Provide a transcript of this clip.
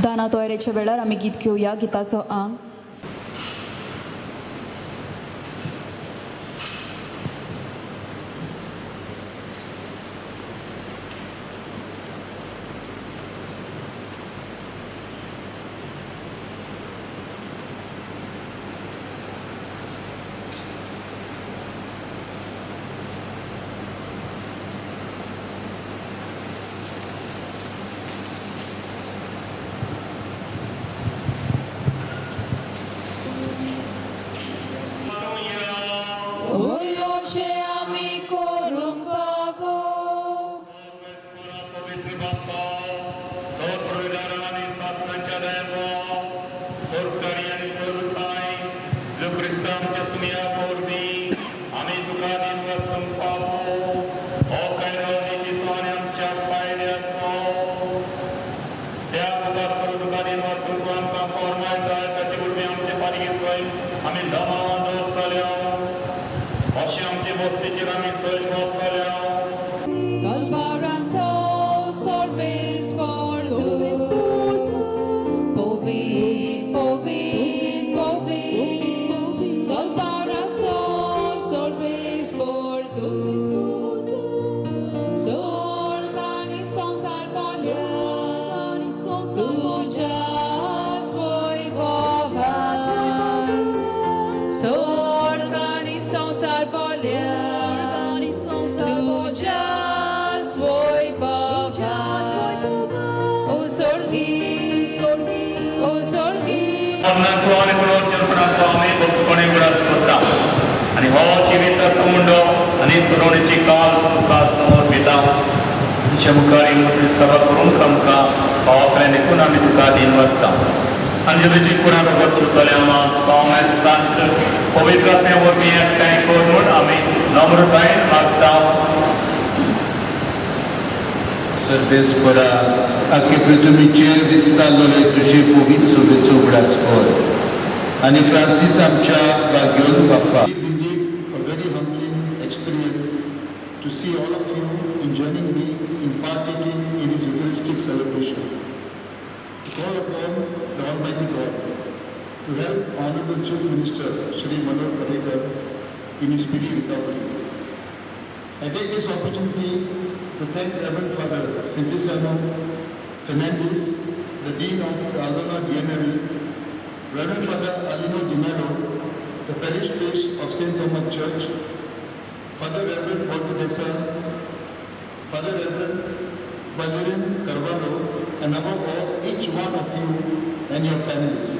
दाना तोयरेच्या वेळार आमी गीत घेवया. गिताचो अंग आणि हो जिविताचो मुंडो आनी सुरोवणेची काल तुका समोर दिता. तुजे मुखार सभा करूंक आमकां पावतलें देखून आमी तुका दिन वाचता. अंजलीची कुरान करतले आमाक सोमेस्तांक पवित्र आत्म्या वरवीं एकठांय कर म्हूण आमी नम्रतायेन मागता. सर्वेस्परा आख्खे पृथ्वीचेर दिसतालोले तुजे पवित्र सोबेचो उगडास कर आनी फ्रांसीस आमच्या भाग्योन Bappa. To see all of you in joining me in partaking in his Eucharistic celebration. To call upon the Almighty God to help Honorable Chief Minister Shri Manoj Parrikar in his speedy recovery. I take this opportunity to thank Reverend Father Sintisano Fernandez, the Dean of the Aldona DNL, Reverend Father Alino Di Mello, the parish priest of St. Thomas Church, Father Reverend Portuguesa, Father Reverend Valerian Carvalho, and above all, each one of you and your families.